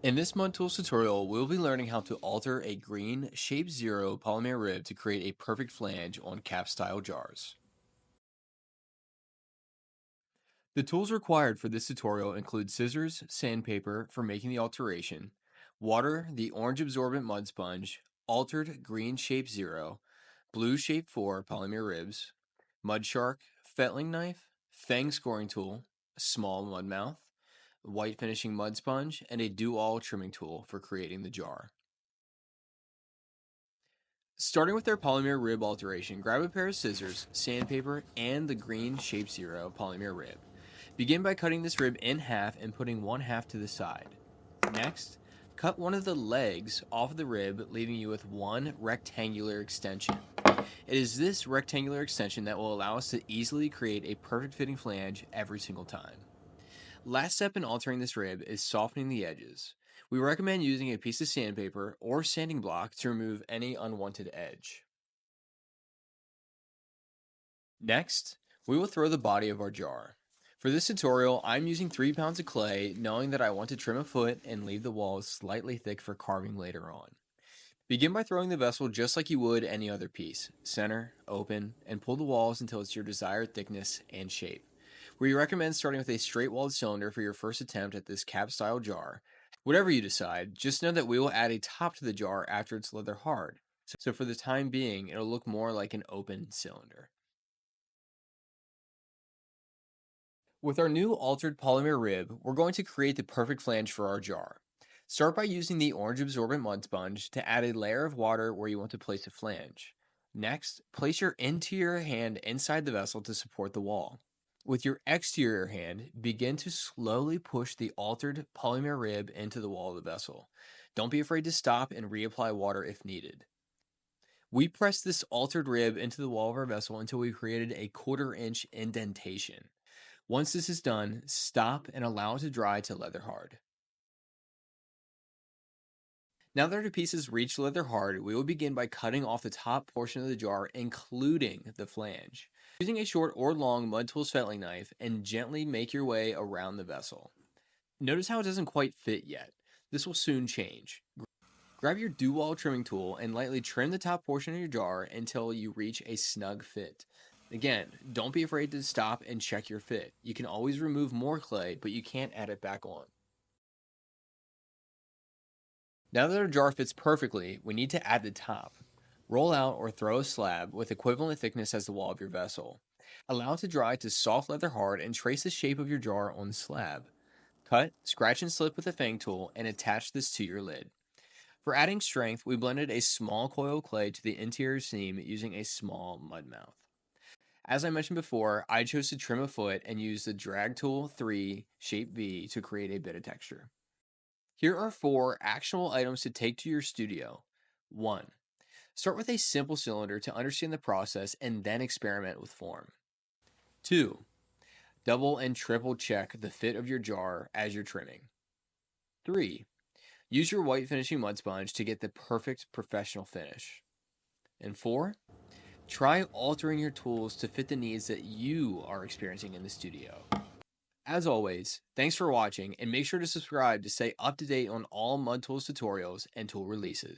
In this Mudtools tutorial, we'll be learning how to alter a green Shape 0 polymer rib to create a perfect flange on cap-style jars. The tools required for this tutorial include scissors, sandpaper for making the alteration, water, the orange absorbent mud sponge, altered green Shape 0, blue Shape 4 polymer ribs, mud shark, fettling knife, fang scoring tool, a small mud mouth, white finishing mud sponge, and a do-all trimming tool for creating the jar. Starting with our polymer rib alteration, grab a pair of scissors, sandpaper, and the green Shape 0 polymer rib. Begin by cutting this rib in half and putting one half to the side. Next, cut one of the legs off of the rib, leaving you with one rectangular extension. It is this rectangular extension that will allow us to easily create a perfect fitting flange every single time. Last step in altering this rib is softening the edges. We recommend using a piece of sandpaper or sanding block to remove any unwanted edge. Next, we will throw the body of our jar. For this tutorial, I'm using 3 pounds of clay, knowing that I want to trim a foot and leave the walls slightly thick for carving later on. Begin by throwing the vessel just like you would any other piece. Center, open, and pull the walls until it's your desired thickness and shape. We recommend starting with a straight-walled cylinder for your first attempt at this cap-style jar. Whatever you decide, just know that we will add a top to the jar after it's leather hard. So for the time being, it'll look more like an open cylinder. With our new altered polymer rib, we're going to create the perfect flange for our jar. Start by using the orange absorbent mud sponge to add a layer of water where you want to place a flange. Next, place your interior hand inside the vessel to support the wall. With your exterior hand, begin to slowly push the altered polymer rib into the wall of the vessel. Don't be afraid to stop and reapply water if needed. We press this altered rib into the wall of our vessel until we created a 1/4 inch indentation. Once this is done, stop and allow it to dry to leather hard. Now that our pieces reach leather hard, we will begin by cutting off the top portion of the jar, including the flange. Using a short or long Mudtools fettling knife and gently make your way around the vessel. Notice how it doesn't quite fit yet. This will soon change. Grab your do-wall trimming tool and lightly trim the top portion of your jar until you reach a snug fit. Again, don't be afraid to stop and check your fit. You can always remove more clay, but you can't add it back on. Now that our jar fits perfectly, we need to add the top. Roll out or throw a slab with equivalent thickness as the wall of your vessel. Allow it to dry to soft leather hard and trace the shape of your jar on the slab. Cut, scratch and slip with a fang tool and attach this to your lid. For adding strength, we blended a small coil of clay to the interior seam using a small mud mouth. As I mentioned before, I chose to trim a foot and use the drag tool 3 shape V to create a bit of texture. Here are 4 actionable items to take to your studio. 1. Start with a simple cylinder to understand the process and then experiment with form. 2. Double and triple check the fit of your jar as you're trimming. 3. Use your white finishing mud sponge to get the perfect professional finish. And 4. Try altering your tools to fit the needs that you are experiencing in the studio. As always, thanks for watching and make sure to subscribe to stay up to date on all Mudtools tutorials and tool releases.